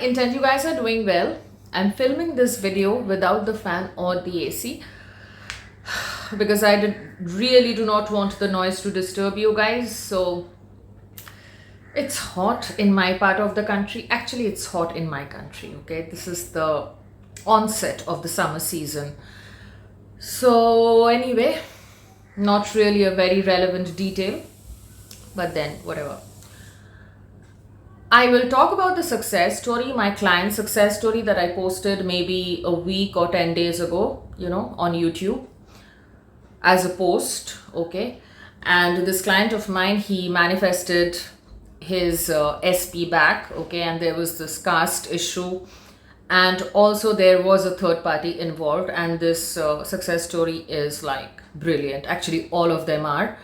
intend you guys are doing well. I'm filming this video without the fan or the AC because really do not want the noise to disturb you guys. So it's hot in my part of the country. Actually, it's hot in my country. Okay, this is the onset of the summer season. So anyway, not really a very relevant detail, but then whatever. I will talk about the success story, my client's success story that I posted maybe a week or 10 days ago, on YouTube as a post, okay? And this client of mine, he manifested his SP back, okay? And there was this caste issue. And also there was a third party involved, and this success story is like brilliant. Actually, all of them are.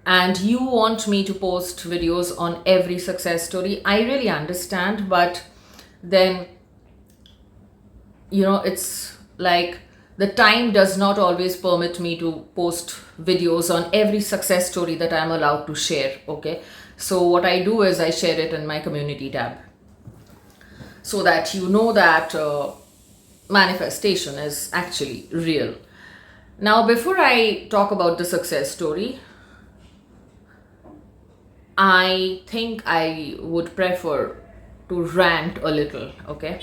And you want me to post videos on every success story. I really understand, but then, it's like the time does not always permit me to post videos on every success story that I'm allowed to share, okay? So what I do is I share it in my community tab so that you know that manifestation is actually real. Now, before I talk about the success story, I think I would prefer to rant a little, okay?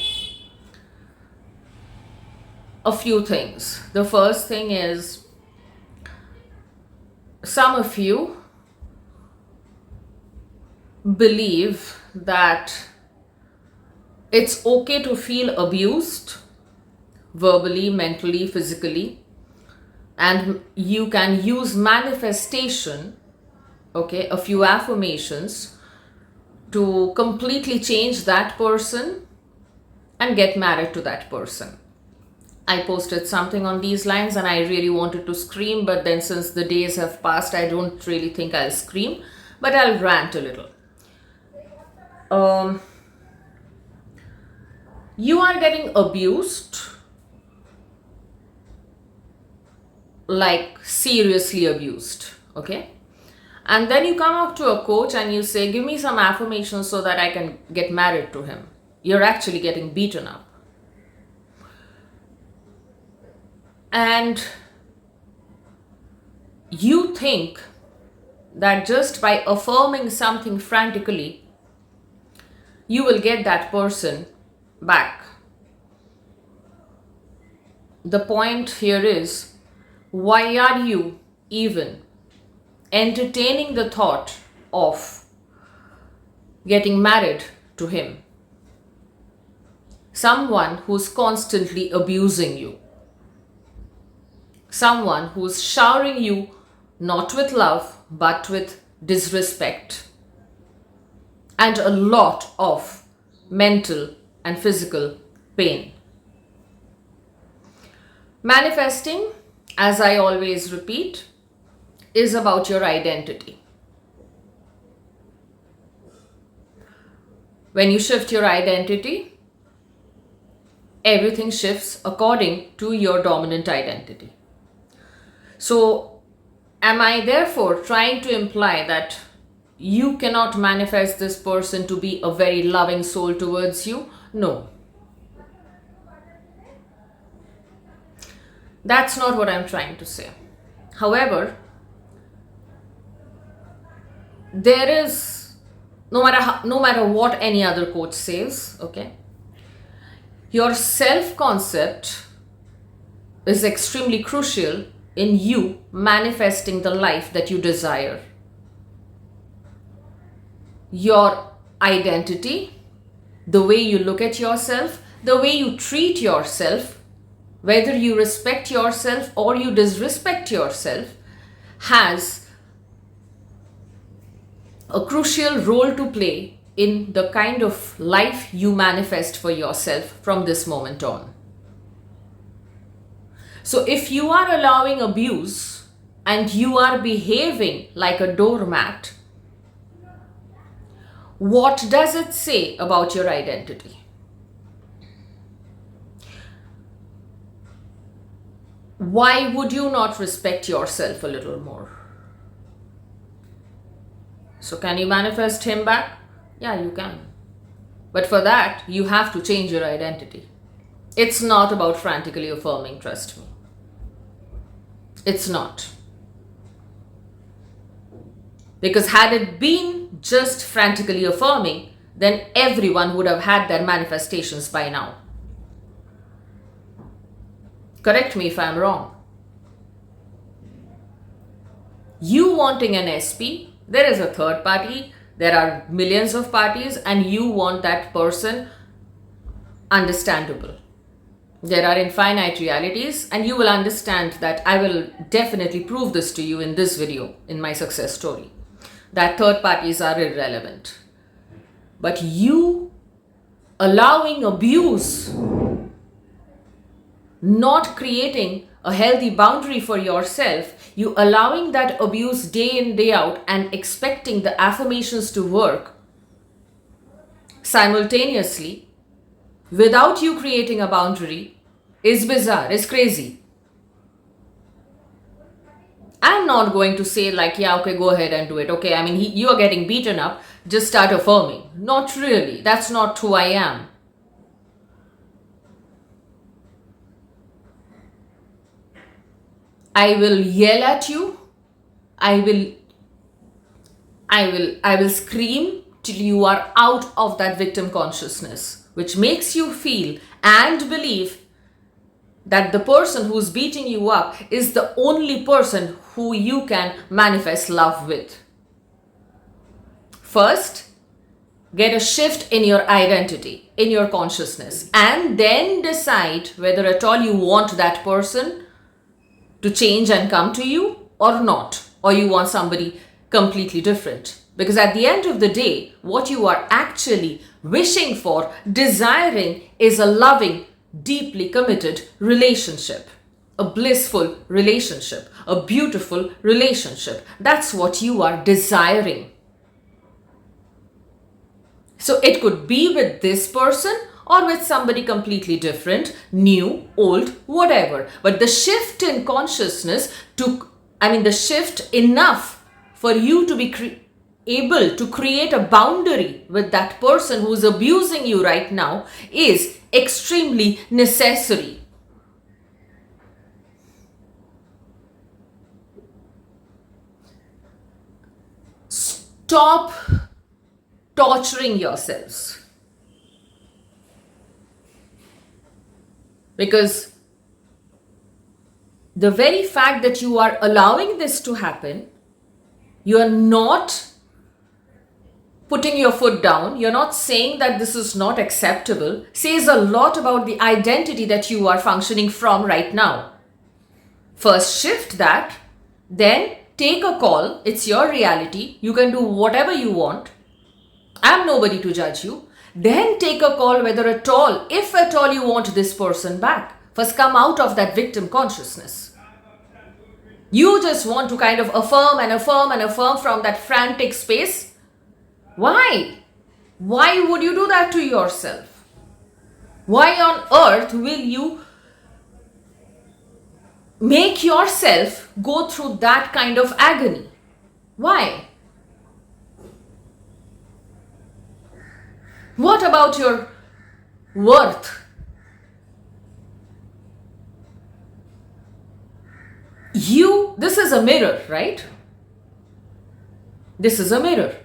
A few things. The first thing is, some of you believe that it's okay to feel abused verbally, mentally, physically, and you can use manifestation, okay, a few affirmations to completely change that person and get married to that person. I posted something on these lines and I really wanted to scream, but then since the days have passed, I don't really think I'll scream, but I'll rant a little. You are getting abused, like seriously abused, okay? And then you come up to a coach and you say, give me some affirmations so that I can get married to him. You're actually getting beaten up. And you think that just by affirming something frantically, you will get that person back. The point here is, why are you even entertaining the thought of getting married to him? Someone who's constantly abusing you. Someone who's showering you not with love, but with disrespect. And a lot of mental and physical pain. Manifesting, as I always repeat, is about your identity. When you shift your identity, everything shifts according to your dominant identity. So, am I therefore trying to imply that you cannot manifest this person to be a very loving soul towards you? No. That's not what I'm trying to say. However, there is, no matter what any other coach says, okay, your self-concept is extremely crucial in you manifesting the life that you desire. Your identity, the way you look at yourself, the way you treat yourself, whether you respect yourself or you disrespect yourself, has a crucial role to play in the kind of life you manifest for yourself from this moment on. So if you are allowing abuse and you are behaving like a doormat, what does it say about your identity? Why would you not respect yourself a little more? So can you manifest him back? Yeah, you can. But for that, you have to change your identity. It's not about frantically affirming, trust me. It's not. Because had it been just frantically affirming, then everyone would have had their manifestations by now. Correct me if I'm wrong. You wanting an SP, there is a third party, there are millions of parties, and you want that person understandable. There are infinite realities, and you will understand that. I will definitely prove this to you in this video, in my success story, that third parties are irrelevant. But you allowing abuse, not creating a healthy boundary for yourself, you allowing that abuse day in, day out, and expecting the affirmations to work simultaneously without you creating a boundary is bizarre, is crazy. I'm not going to say like, yeah, okay, go ahead and do it. Okay, I mean, you are getting beaten up, just start affirming. Not really. That's not who I am. I will yell at you. I will scream till you are out of that victim consciousness, which makes you feel and believe that the person who's beating you up is the only person who you can manifest love with. First, get a shift in your identity, in your consciousness, and then decide whether at all you want that person to change and come to you or not, or you want somebody completely different. Because at the end of the day, what you are actually wishing for, desiring, is a loving, deeply committed relationship, a blissful relationship, a beautiful relationship. That's what you are desiring. So it could be with this person or with somebody completely different, new, old, whatever. But the shift in consciousness the shift enough for you to be able to create a boundary with that person who's abusing you right now is extremely necessary. Stop torturing yourselves. Because the very fact that you are allowing this to happen, you are not putting your foot down, you're not saying that this is not acceptable, says a lot about the identity that you are functioning from right now. First, shift that, then take a call. It's your reality. You can do whatever you want. I'm nobody to judge you. Then take a call whether at all, if at all you want this person back. First, come out of that victim consciousness. You just want to kind of affirm and affirm and affirm from that frantic space. Why? Why would you do that to yourself? Why on earth will you make yourself go through that kind of agony? Why? What about your worth? This is a mirror, right? This is a mirror.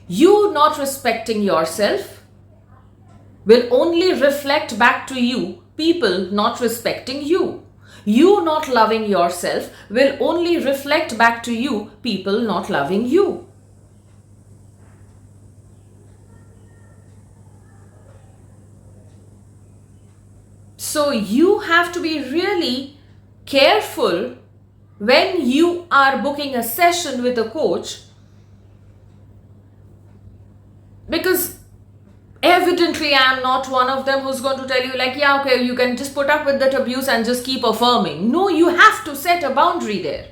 You not respecting yourself will only reflect back to you people not respecting you. You not loving yourself will only reflect back to you people not loving you. So you have to be really careful when you are booking a session with a coach, because evidently I am not one of them who's going to tell you like, yeah, okay, you can just put up with that abuse and just keep affirming. No, you have to set a boundary there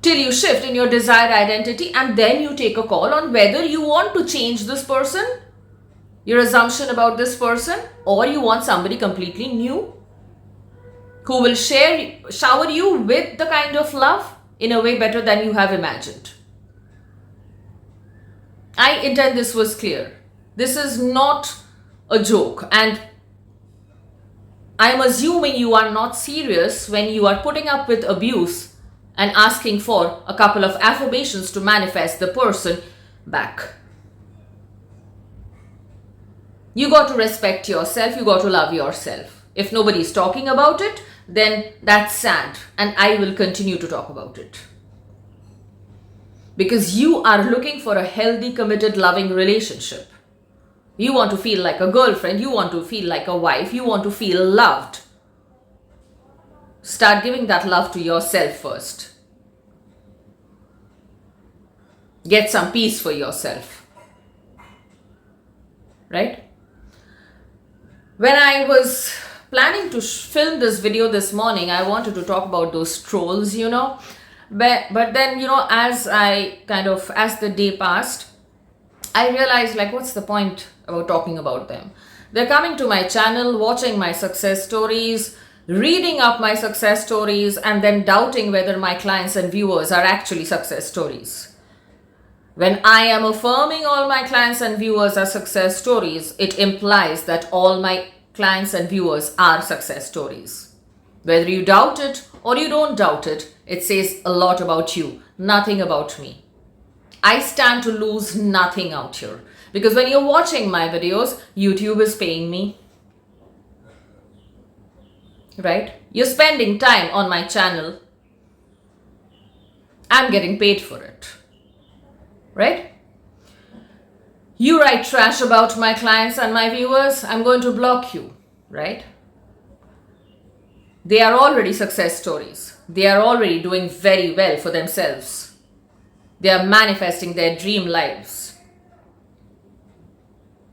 till you shift in your desired identity, and then you take a call on whether you want to change this person, your assumption about this person, or you want somebody completely new who will shower you with the kind of love in a way better than you have imagined. I intend this was clear. This is not a joke. And I'm assuming you are not serious when you are putting up with abuse and asking for a couple of affirmations to manifest the person back. You got to respect yourself. You got to love yourself. If nobody's talking about it, then that's sad. And I will continue to talk about it. Because you are looking for a healthy, committed, loving relationship. You want to feel like a girlfriend. You want to feel like a wife. You want to feel loved. Start giving that love to yourself first. Get some peace for yourself. Right? When I was planning to film this video this morning, I wanted to talk about those trolls, But then, as the day passed, I realized, what's the point about talking about them? They're coming to my channel, watching my success stories, reading up my success stories, and then doubting whether my clients and viewers are actually success stories. When I am affirming all my clients and viewers are success stories, it implies that all my clients and viewers are success stories. Whether you doubt it or you don't doubt it, it says a lot about you, nothing about me. I stand to lose nothing out here. Because when you're watching my videos, YouTube is paying me. Right? You're spending time on my channel. I'm getting paid for it. Right? You write trash about my clients and my viewers, I'm going to block you. Right? They are already success stories. They are already doing very well for themselves. They are manifesting their dream lives.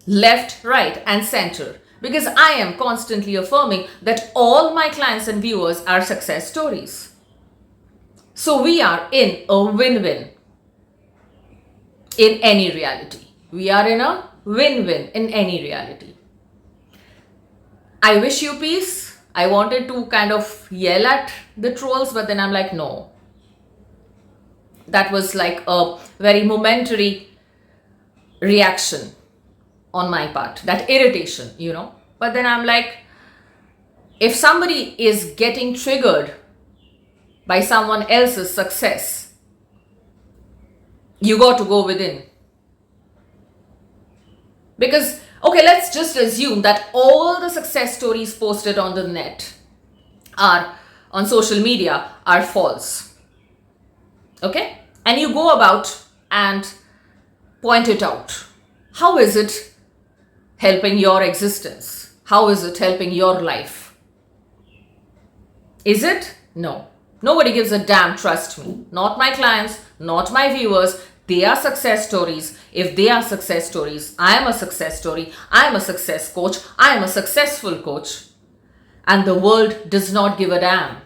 Left, right, and center. Because I am constantly affirming that all my clients and viewers are success stories. So we are in a win-win in any reality. We are in a win-win in any reality. I wish you peace. I wanted to kind of yell at the trolls, but then I'm like, no. That was like a very momentary reaction on my part. That irritation, But then I'm like, if somebody is getting triggered by someone else's success, you got to go within. Because, okay, let's just assume that all the success stories posted on the net on social media are false. Okay? And you go about and point it out. How is it helping your existence? How is it helping your life? Is it? No. Nobody gives a damn, trust me. Not my clients, not my viewers. They are success stories. If they are success stories, I am a success story. I am a success coach. I am a successful coach. And the world does not give a damn.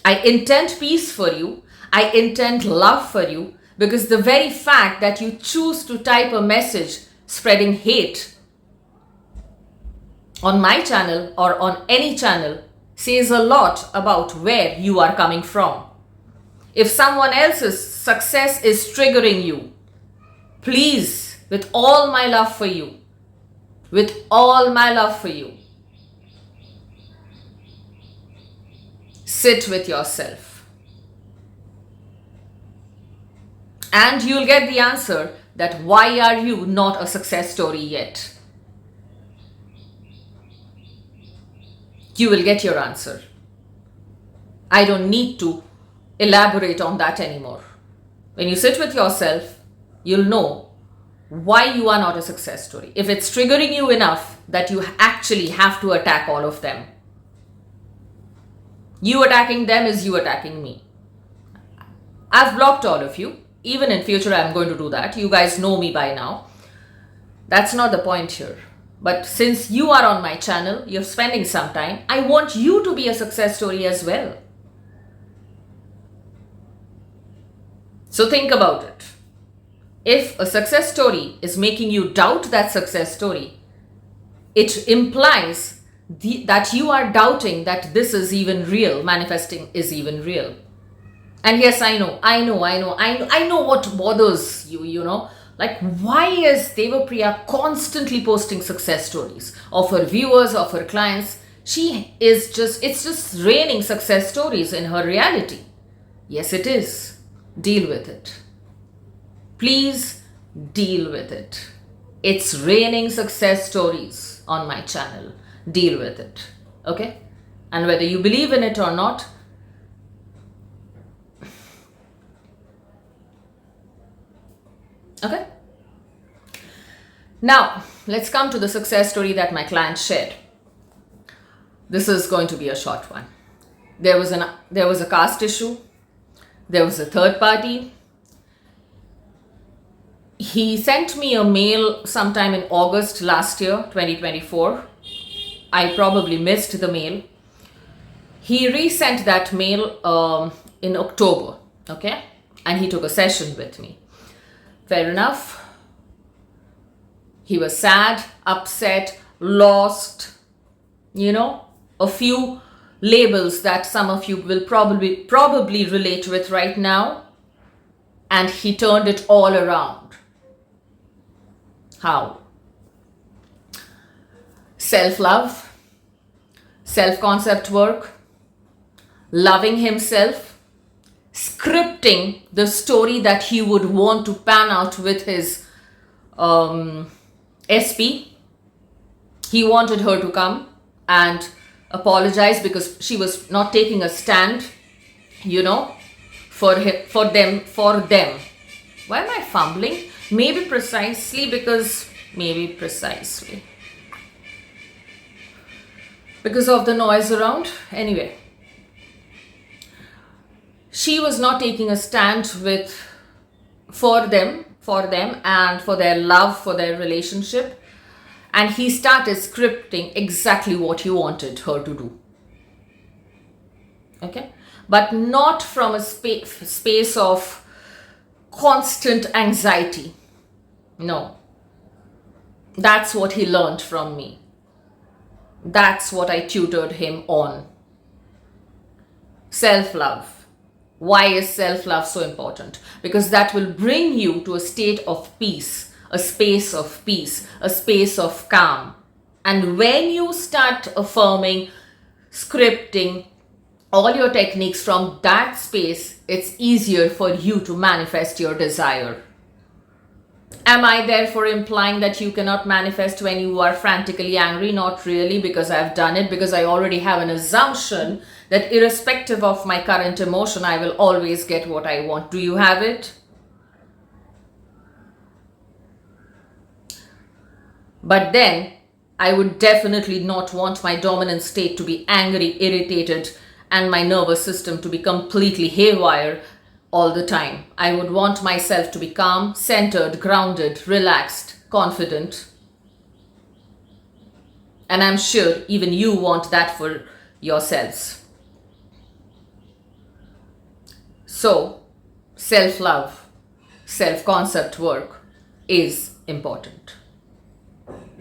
I intend peace for you. I intend love for you. Because the very fact that you choose to type a message spreading hate on my channel or on any channel says a lot about where you are coming from. If someone else's success is triggering you, please, with all my love for you, sit with yourself. And you'll get the answer that why are you not a success story yet? You will get your answer. I don't need to elaborate on that anymore. When you sit with yourself, you'll know why you are not a success story. If it's triggering you enough that you actually have to attack all of them. You attacking them is you attacking me. I've blocked all of you. Even in future, I'm going to do that. You guys know me by now. That's not the point here. But since you are on my channel, you're spending some time, I want you to be a success story as well. So think about it. If a success story is making you doubt that success story, it implies that you are doubting that this is even real, manifesting is even real. And yes, I know what bothers you, Like, why is Devapriya constantly posting success stories of her viewers, of her clients? It's just raining success stories in her reality. Yes, it is. Deal with it. Please deal with it. It's raining success stories on my channel. Deal with it. Okay? And whether you believe in it or not, okay? Now, let's come to the success story that my client shared. This is going to be a short one. There was a caste issue. There was a third party. He sent me a mail sometime in August last year, 2024. I probably missed the mail. He resent that mail in October, okay? And he took a session with me. Fair enough. He was sad, upset, lost, a few labels that some of you will probably relate with right now. And he turned it all around. How? Self-love, self-concept work, loving himself, scripting the story that he would want to pan out with his SP. He wanted her to come and apologize because she was not taking a stand, for them. Why am I fumbling? Maybe precisely because of the noise around. Anyway, she was not taking a stand for them and for their love, for their relationship. And he started scripting exactly what he wanted her to do. Okay? But not from a space of constant anxiety. No. That's what he learned from me. That's what I tutored him on. Self-love. Why is self-love so important? Because that will bring you to a state of peace, a space of peace, a space of calm. And when you start affirming, scripting all your techniques from that space, it's easier for you to manifest your desire. Am I therefore implying that you cannot manifest when you are frantically angry? Not really, because I've done it, because I already have an assumption that irrespective of my current emotion, I will always get what I want. Do you have it? But then, I would definitely not want my dominant state to be angry, irritated, and my nervous system to be completely haywire all the time. I would want myself to be calm, centered, grounded, relaxed, confident. And I'm sure even you want that for yourselves. So, self-love, self-concept work is important.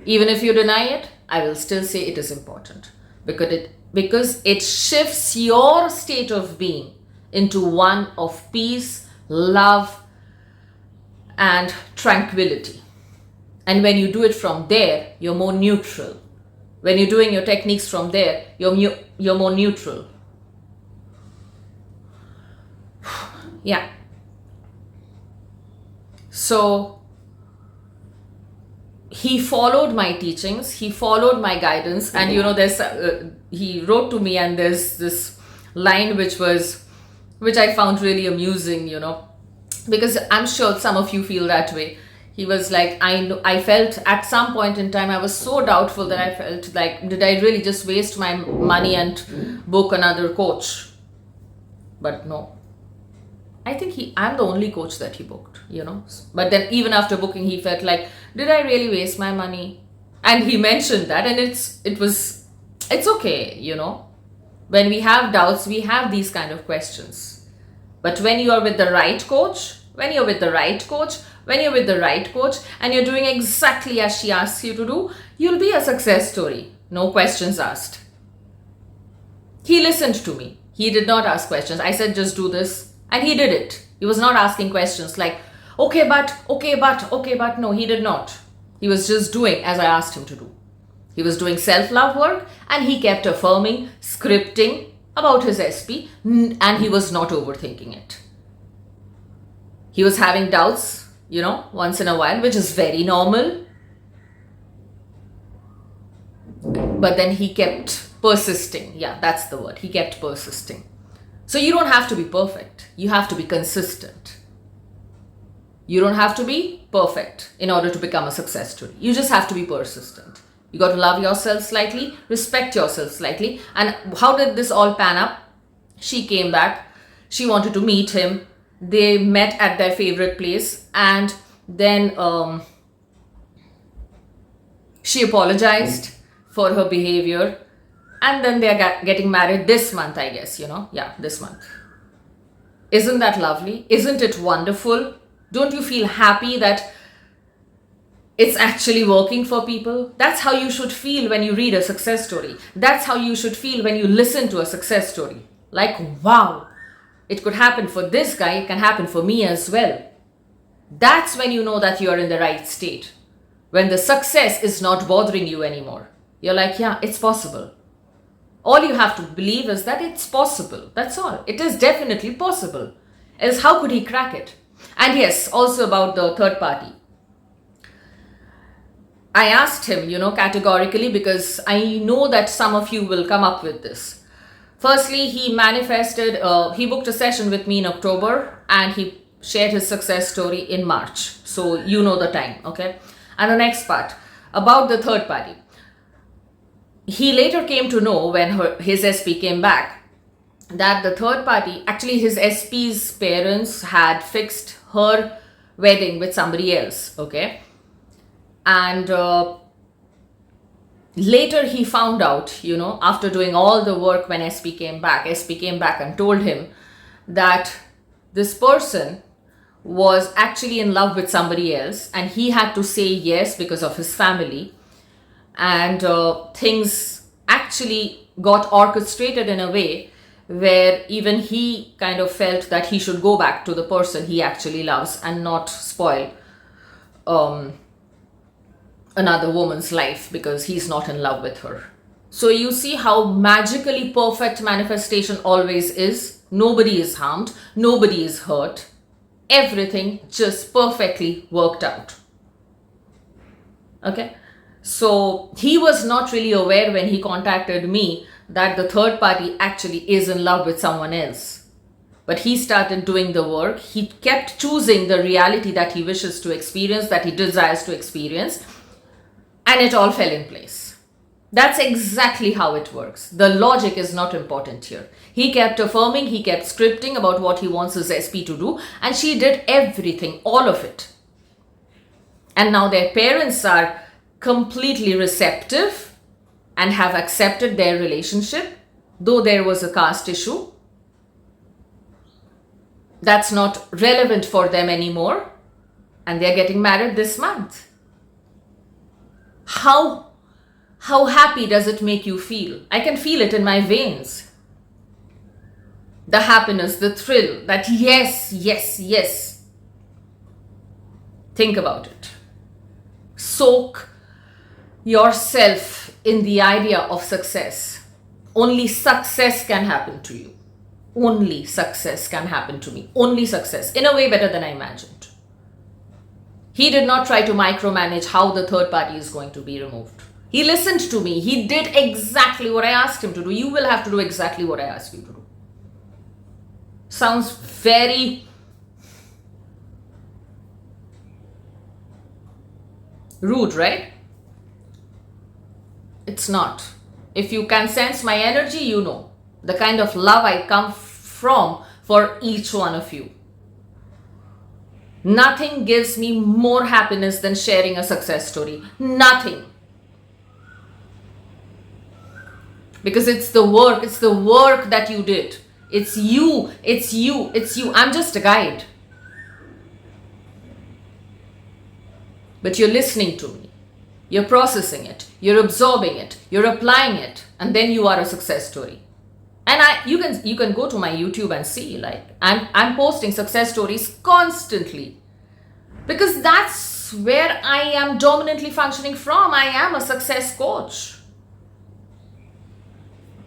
Even if you deny it, I will still say it is important because it shifts your state of being into one of peace, love, and tranquility. And when you do it from there, you're more neutral. When you're doing your techniques from there, you're more neutral. Yeah. So he followed my teachings, he followed my guidance, and there's he wrote to me, and there's this line which I found really amusing, because I'm sure some of you feel that way. He was like, I felt at some point in time, I was so doubtful that I felt like, did I really just waste my money and book another coach? But no. I think I'm the only coach that he booked, But then even after booking, he felt like, did I really waste my money? And he mentioned that, and it's okay, When we have doubts, we have these kind of questions. But when you are with the right coach, and you're doing exactly as she asks you to do, you'll be a success story. No questions asked. He listened to me. He did not ask questions. I said, just do this. And he did it. He was not asking questions like, Okay, but no, he did not. He was just doing as I asked him to do. He was doing self-love work and he kept affirming, scripting about his SP, and he was not overthinking it. He was having doubts, once in a while, which is very normal. But then he kept persisting. Yeah, that's the word. He kept persisting. So you don't have to be perfect. You have to be consistent. You don't have to be perfect in order to become a success story. You just have to be persistent. You got to love yourself slightly, respect yourself slightly. And how did this all pan up? She came back. She wanted to meet him. They met at their favorite place. And then she apologized for her behavior. And then they're getting married this month, I guess, Yeah, this month. Isn't that lovely? Isn't it wonderful? Don't you feel happy that it's actually working for people? That's how you should feel when you read a success story. That's how you should feel when you listen to a success story. Like, wow, it could happen for this guy, it can happen for me as well. That's when you know that you're in the right state. When the success is not bothering you anymore. You're like, yeah, it's possible. All you have to believe is that it's possible. That's all. It is definitely possible. Else how could he crack it? And yes, also about the third party. I asked him, categorically, because I know that some of you will come up with this. Firstly, he manifested, he booked a session with me in October and he shared his success story in March. So you know the time, okay? And the next part, about the third party. He later came to know when his SP came back that the third party, actually his SP's parents had fixed her wedding with somebody else, okay? And later he found out, after doing all the work when SP came back and told him that this person was actually in love with somebody else and he had to say yes because of his family. And things actually got orchestrated in a way where even he kind of felt that he should go back to the person he actually loves and not spoil another woman's life because he's not in love with her. So you see how magically perfect manifestation always is. Nobody is harmed, nobody is hurt. Everything just perfectly worked out. Okay? So he was not really aware when he contacted me that the third party actually is in love with someone else. But he started doing the work. He kept choosing the reality that he wishes to experience, that he desires to experience. And it all fell in place. That's exactly how it works. The logic is not important here. He kept affirming, he kept scripting about what he wants his SP to do. And she did everything, all of it. And now their parents are completely receptive and have accepted their relationship, though there was a caste issue. That's not relevant for them anymore. And they're getting married this month. How happy does it make you feel? I can feel it in my veins. The happiness, the thrill, that yes, yes, yes. Think about it. Soak yourself in the idea of success. Only success can happen to you. Only success can happen to me. Only success. In a way better than I imagined. He did not try to micromanage how the third party is going to be removed. He listened to me. He did exactly what I asked him to do. You will have to do exactly what I asked you to do. Sounds very rude, right? It's not. If you can sense my energy, you know the kind of love I come from for each one of you. Nothing gives me more happiness than sharing a success story. Nothing. Because it's the work that you did. It's you. I'm just a guide. But you're listening to me. You're processing it. You're absorbing it. You're applying it. And then you are a success story. And you can go to my YouTube and see, like, I'm posting success stories constantly. Because that's where I am dominantly functioning from. I am a success coach.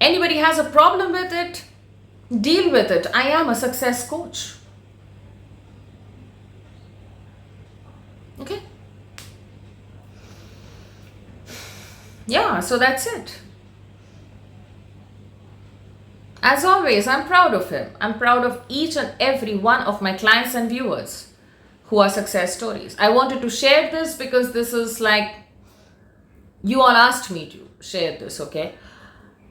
Anybody has a problem with it, deal with it. I am a success coach. Okay? Yeah, so that's it. As always, I'm proud of him. I'm proud of each and every one of my clients and viewers who are success stories. I wanted to share this because this is like, you all asked me to share this, okay?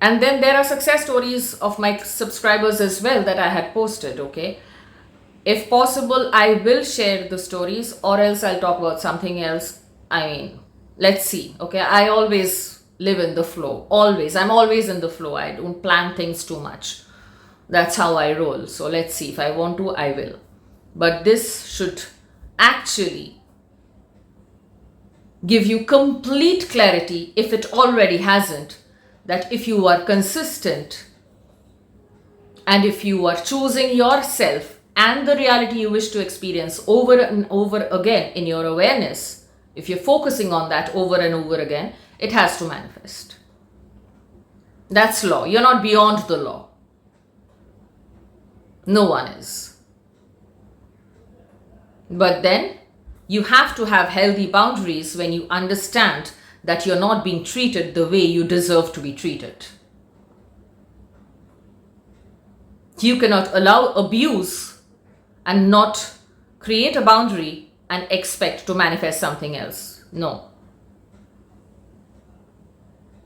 And then there are success stories of my subscribers as well that I had posted, okay? If possible, I will share the stories, or else I'll talk about something else. I mean, let's see, okay? I always live in the flow, always. I'm always in the flow. I don't plan things too much. That's how I roll. So let's see. If I want to, I will. But this should actually give you complete clarity, if it already hasn't, that if you are consistent and if you are choosing yourself and the reality you wish to experience over and over again in your awareness, if you're focusing on that over and over again, it has to manifest. That's law. You're not beyond the law. No one is. But then you have to have healthy boundaries when you understand that you're not being treated the way you deserve to be treated. You cannot allow abuse and not create a boundary and expect to manifest something else. No.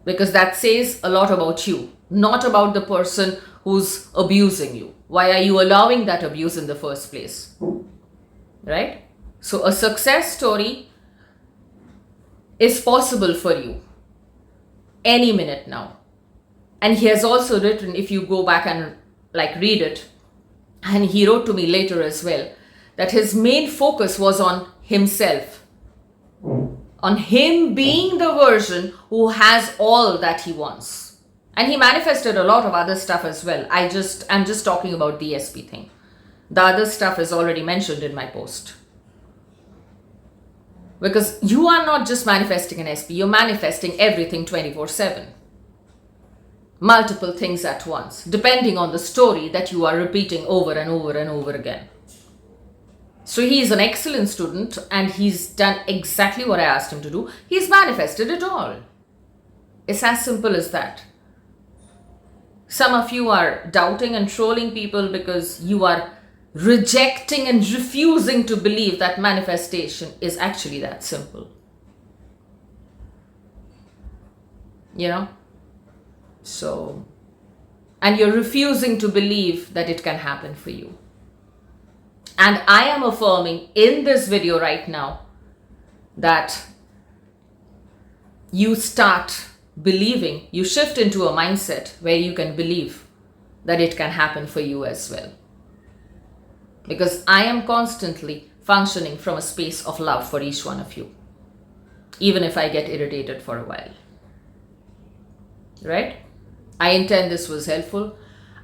Because that says a lot about you, not about the person who's abusing you. Why are you allowing that abuse in the first place? Right? So a success story is possible for you any minute now. And he has also written, if you go back and read it, and he wrote to me later as well, that his main focus was on himself, on him being the version who has all that he wants. And he manifested a lot of other stuff as well. I'm just talking about the SP thing. The other stuff is already mentioned in my post. Because you are not just manifesting an SP, you're manifesting everything 24/7. Multiple things at once, depending on the story that you are repeating over and over and over again. So he is an excellent student and he's done exactly what I asked him to do. He's manifested it all. It's as simple as that. Some of you are doubting and trolling people because you are rejecting and refusing to believe that manifestation is actually that simple. You know? So, and you're refusing to believe that it can happen for you. And I am affirming in this video right now that you start believing, you shift into a mindset where you can believe that it can happen for you as well. Because I am constantly functioning from a space of love for each one of you, even if I get irritated for a while. Right? I intend this was helpful.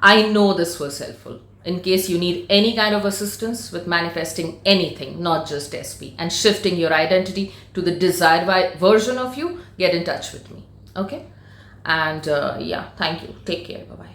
I know this was helpful. In case you need any kind of assistance with manifesting anything, not just SP, and shifting your identity to the desired version of you, get in touch with me. Okay? And yeah, thank you. Take care. Bye-bye.